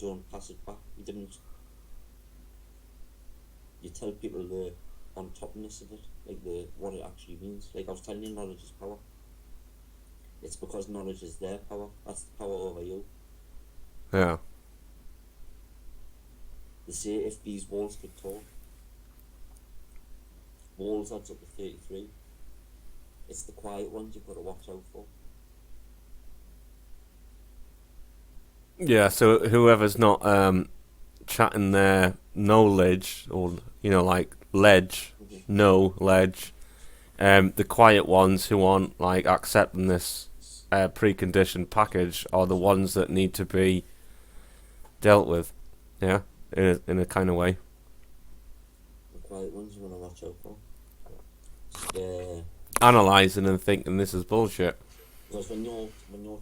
don't pass it back. You didn't. You tell people the on topness of it, like the what it actually means. Like I was telling you, knowledge is power. It's because knowledge is their power. That's the power over you. Yeah. They say if these walls could talk, walls adds up to 33. It's the quiet ones you've got to watch out for. Yeah, so whoever's not chatting their knowledge, or, like ledge, no ledge, the quiet ones who aren't, like, accepting this preconditioned package are the ones that need to be dealt with, yeah, in a kind of way. The quiet ones you want to watch out for. Yeah. Analysing and thinking this is bullshit. Because when you're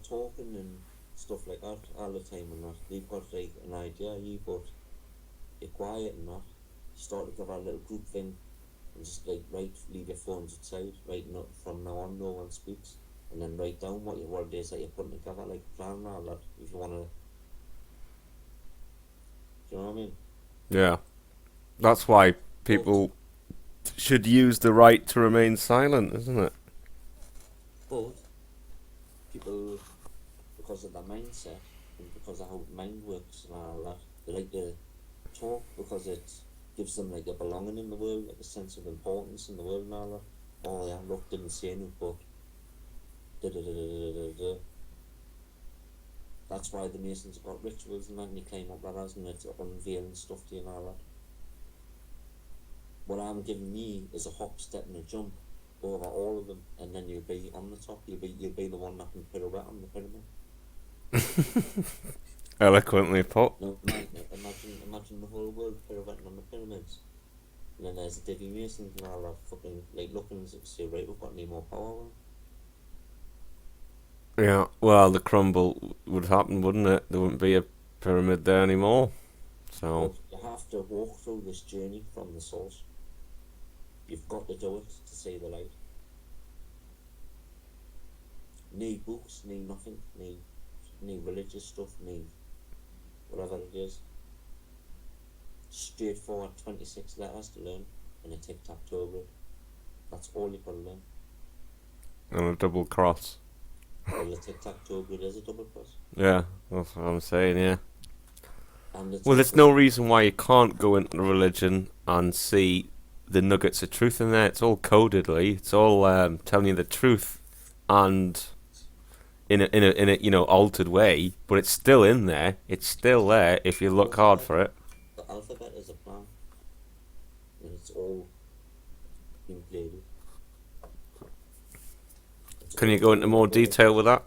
talking and stuff like that all the time and that, you've got like an idea, you're quiet and that, you start to give a little group thing and just like leave your phones outside, not from now on no one speaks, and then write down what it is that you're putting together, like a plan and all that, if you want to. Do you know what I mean? Yeah. That's why people should use the right to remain silent, isn't it? But people, because of their mindset and because of how the mind works and all that, they like to talk because it gives them like a belonging in the world, like a sense of importance in the world and all that. Oh yeah, look, didn't say anything, but da. That's why the Masons have got rituals and that, and you climb up ladders and it's unveiling stuff to you and all that. What I'm giving you is a hop, step and a jump over all of them, and then you'll be on the top. You'll be the one that can pirouette on the pyramid. Eloquently put. No, imagine the whole world pirouetting on the pyramids, and then there's the Divvy Masons and all that fucking like looking as if say, right, we've got any more power. Yeah, well, the crumble would happen, wouldn't it? There wouldn't be a pyramid there anymore. So but you have to walk through this journey from the source. You've got to do it to see the light. Need books, need nothing, need religious stuff, need whatever it is. Straightforward 26 letters to learn in a tic-tac-toe grid. That's all you've got to learn. and a double cross. Well, the tic-tac-toe grid is a double cross. Yeah, that's what I'm saying. Yeah. And Well, there's no reason why you can't go into religion and see the nuggets of truth in there. It's all coded, Leigh. It's all telling you the truth, and in a altered way, but it's still in there. It's still there if you look hard for it. The alphabet is a plan, and it's all being played with. Can you go into more detail with that?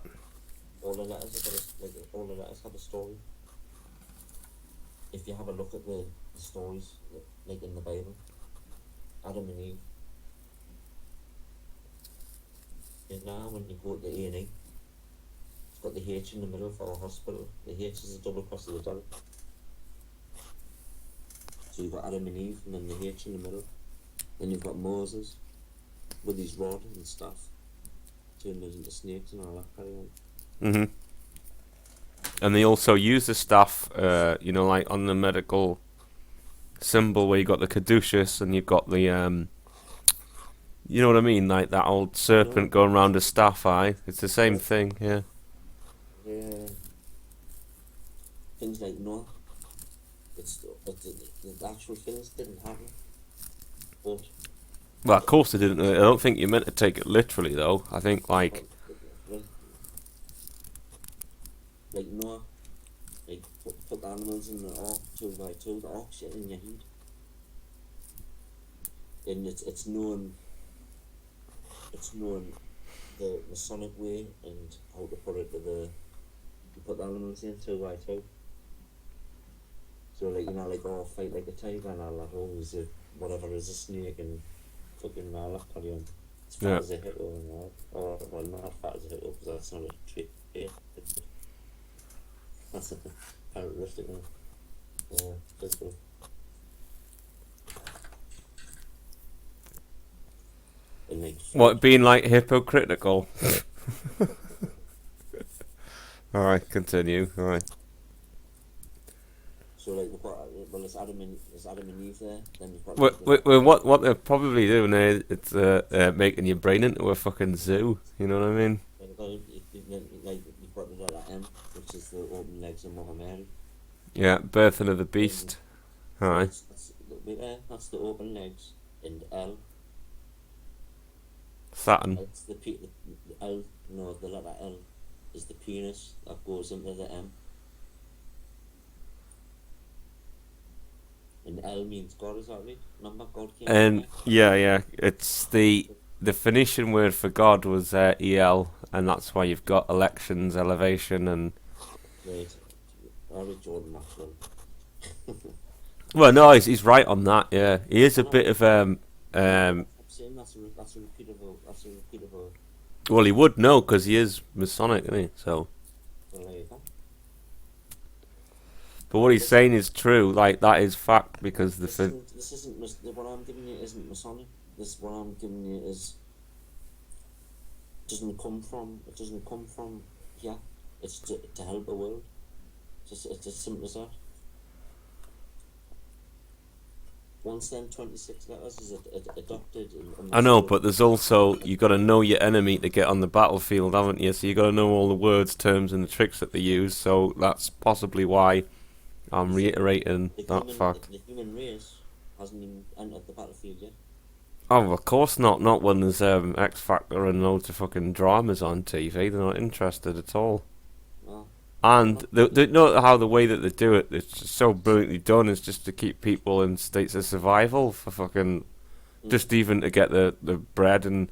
All the letters have a story. If you have a look at the stories, like in the Bible, Adam and Eve. And now when you go to the A&E, it's got the H in the middle for a hospital. The H is a double cross of the devil. So you've got Adam and Eve, and then the H in the middle. Then you've got Moses with his rod and staff, turning those into snakes and all that carry on. Mhm. And they also use the staff, like on the medical symbol where you got the caduceus and you've got the, you know what I mean, like that old serpent going around a staff eye. It's the same thing, yeah. Yeah. Things like Noah. The actual things didn't happen. But Well, of course they didn't. I don't think you meant to take it literally, though. I think, like Noah, put the animals in the ark 2x2. The ark's shit in your head. And it's known the Masonic way and how to put it you put the animals in 2x2. So fight like a tiger and all that, always whatever is a snake and fucking all that carry on. As fat as a hippo and all, or well, not as fat as a hippo because that's not a trait. That's a characteristic one. Yeah, that's cool. What, being like hypocritical? Alright, continue. Alright. So like we've got there's Adam and Eve there. Then we've got What they're probably doing is making your brain into a fucking zoo. You know what I mean? Like you've got the letter M, which is the open legs of Mother Mary. Yeah, birthing of the beast. Aye. That's the open legs, and L. Saturn. It's the L. No, the letter L is the penis that goes into the M. And L means God, is that right? Remember, God came. And yeah, it's the Phoenician word for God was El, and that's why you've got elections, elevation, and. Right. I read Jordan Maxwell. Well, no, he's right on that. Yeah, he is a bit of I'm saying that's a repeatable. Well, he would know because he is Masonic, isn't he? So. Well, there you go. But what he's saying is true. Like that is fact because this isn't what I'm giving you isn't Masonic. This what I'm giving you is doesn't come from here. It's to help the world. It's as simple as that. Once then 26 letters is adopted. I know, but there's also you got to know your enemy to get on the battlefield, haven't you? So you got to know all the words, terms, and the tricks that they use. So that's possibly why I'm reiterating that fact. The human race hasn't even entered the battlefield yet. Oh, of course not. Not when there's X Factor and loads of fucking dramas on TV. They're not interested at all. No. And they know how the way that they do it, it's just so brilliantly done, is just to keep people in states of survival for fucking, just even to get the bread and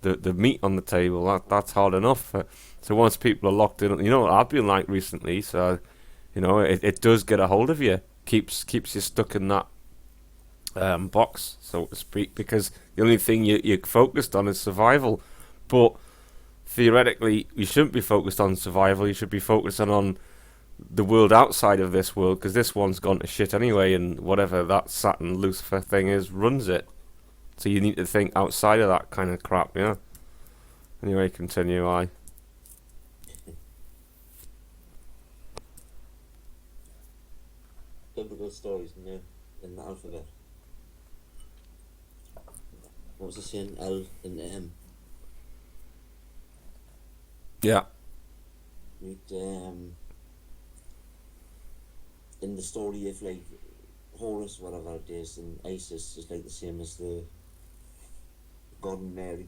the meat on the table. That's hard enough. So once people are locked in, you know what I've been like recently. So, you know, it does get a hold of you, keeps you stuck in that box, so to speak, because the only thing you're focused on is survival. But theoretically, you shouldn't be focused on survival. You should be focusing on the world outside of this world, because this one's gone to shit anyway, and whatever that Saturn Lucifer thing is runs it. So you need to think outside of that kind of crap, yeah. Anyway, continue. Biblical stories in the alphabet. What was I saying? L and M. Yeah. In the story of like Horus, whatever it is, and Isis is like the same as the God and Mary,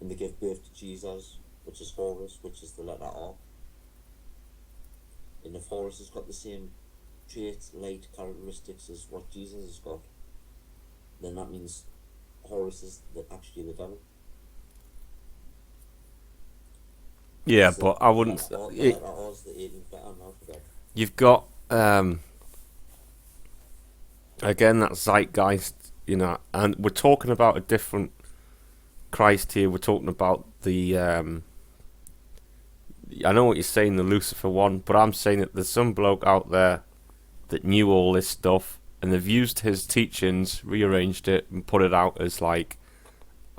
and they give birth to Jesus, which is Horus, which is the letter R. And if Horus has got the same traits, light characteristics as what Jesus has got, then that means Horus is actually the devil. Yeah, So but I wouldn't. You've got again that zeitgeist, you know, and we're talking about a different Christ here. We're talking about the. I know what you're saying, the Lucifer one, but I'm saying that there's some bloke out there that knew all this stuff, and they've used his teachings, rearranged it, and put it out as like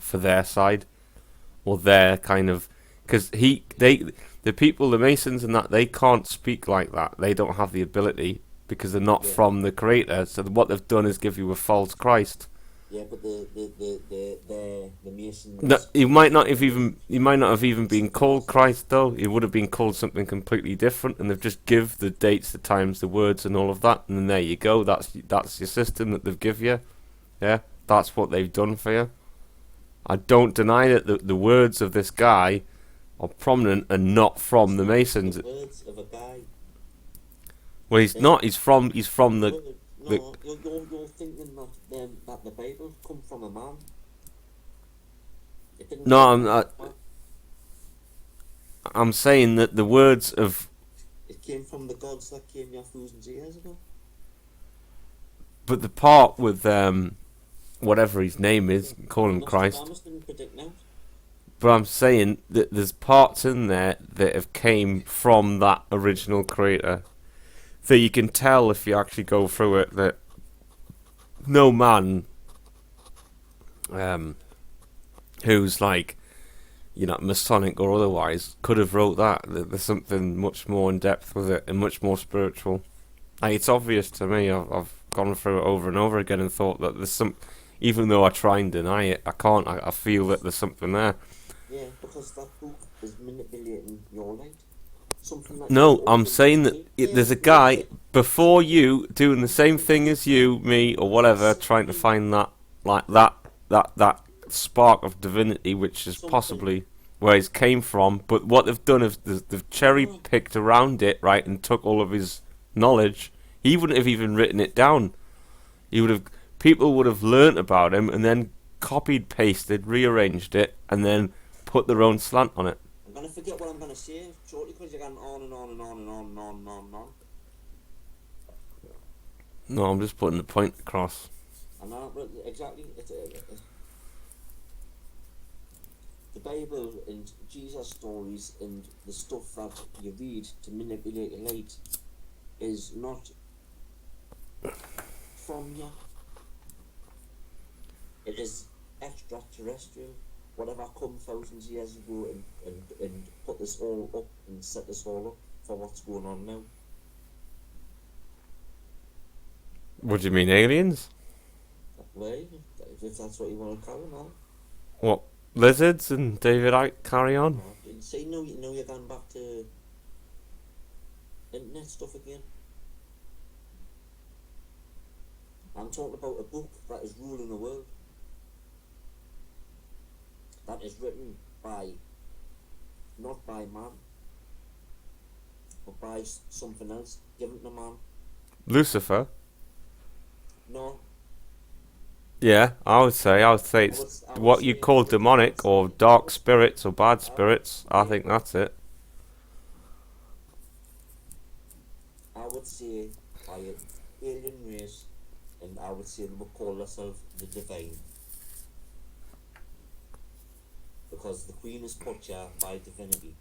for their side or their kind of. Because the people, the Masons and that, they can't speak like that. They don't have the ability because they're not from the Creator. So what they've done is give you a false Christ. Yeah, but the Masons. No, he might not have even been called Christ though. He would have been called something completely different, and they've just give the dates, the times, the words, and all of that, and then there you go. That's your system that they've give you. Yeah, that's what they've done for you. I don't deny that the words of this guy are prominent and not from the Masons. The words of a guy. Well, he's not. He's from the. No, you're thinking that the Bible come from a man. No, I'm saying that the words of. It came from the gods that came here thousands of years ago. But the part with whatever his name is, call him Christ. Didn't predict now. But I'm saying that there's parts in there that have came from that original Creator. So you can tell if you actually go through it that no man who's like Masonic or otherwise, could have wrote that. There's something much more in depth with it and much more spiritual. Like, it's obvious to me. I've gone through it over and over again and thought that there's some. Even though I try and deny it, I can't. I feel that there's something there. Yeah, because that book is manipulating your light. Something that No, I'm saying that there's a guy before you doing the same thing as you, me, or whatever, trying to find that, like that spark of divinity, which is possibly where he came from. But what they've done is they've cherry picked around it, right, and took all of his knowledge. He wouldn't have even written it down. People would have learnt about him and then copied, pasted, rearranged it, and then put their own slant on it. I'm going to forget what I'm going to say shortly because you're going on and on and on and on and on and on and on. No, I'm just putting the point across. I know, exactly. The Bible and Jesus stories and the stuff that you read to manipulate your light is not from you. It is extraterrestrial. Whatever come thousands of years ago and put this all up and set this all up for what's going on now. What do you mean, aliens? Well, if that's what you want to call them, huh? What, lizards and David Icke carry on? See, no, you're going back to internet stuff again. I'm talking about a book that is ruling the world. That is written not by man, but by something else, given to man. Lucifer? No. Yeah, I would say it's what you call demonic or dark spirits or bad spirits. I think that's it. I would say by an alien race, and I would say they would call themselves the divine. Because the Queen is put here by divinity.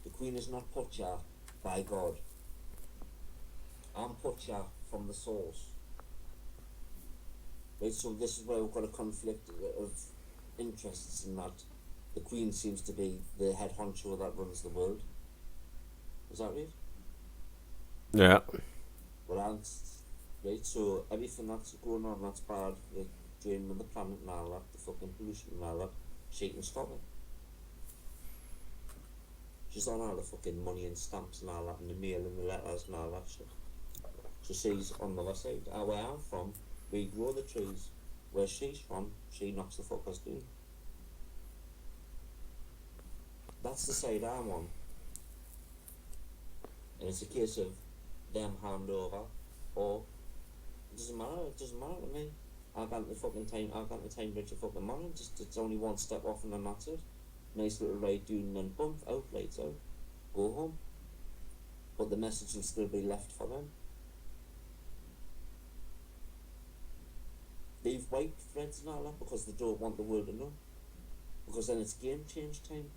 The Queen is not put here by God. I'm put here from the source. Right, so this is where we've got a conflict of interests in that the Queen seems to be the head honcho that runs the world. Is that right? Yeah. Well, right, so everything that's going on that's bad, the draining of the planet and all that, the fucking pollution and all that, she can stop it. She's on all the fucking money and stamps and all that, and the mail and the letters and all that shit. So she's on the other side. Where I'm from, we grow the trees. Where she's from, she knocks the fuckers down. That's the side I'm on. And it's a case of them hand over, or it doesn't matter to me. I got the time bridge of fucking money, just it's only one step off and then that's it. Nice little ride doing and then bump, out, lights out, go home. But the message will still be left for them. They've wiped threads and all that because they don't want the world to know. Because then it's game change time.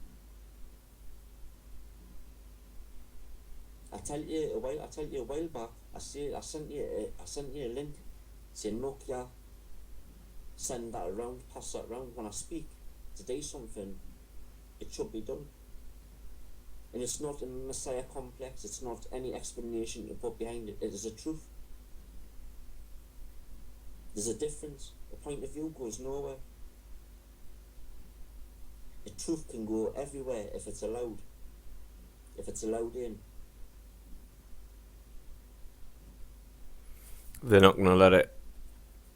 I tell you a while back, I sent you a link saying Nokia, send that around, pass that around. When I speak to do something, it should be done. And it's not a messiah complex, it's not any explanation you put behind it, it is a truth. There's a difference. A point of view goes nowhere. A truth can go everywhere if it's allowed. If it's allowed in. They're not going to let it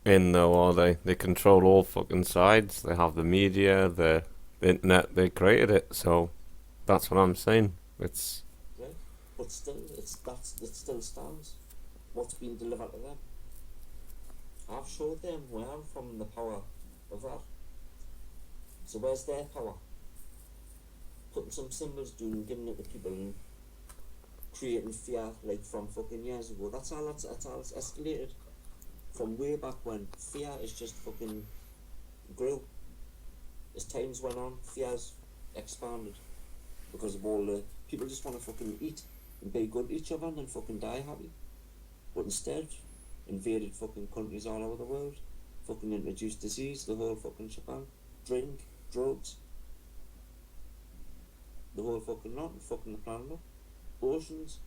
in, though, are they? They control all fucking sides. They have the media, the internet. They created it, so that's what I'm saying. It's right, but still, it still stands. What's been delivered to them? I've showed them where I'm from, the power of that. So where's their power? Putting some symbols down and giving it to people and creating fear like from fucking years ago. That's all it's escalated. From way back when, fear is just fucking grew. As times went on, fear's expanded. Because of all the people just want to fucking eat and be good to each other and then fucking die happy. But instead, invaded fucking countries all over the world, fucking introduced disease, the whole fucking shebang, drink, drugs, the whole fucking lot, fucking the planet up. Oceans,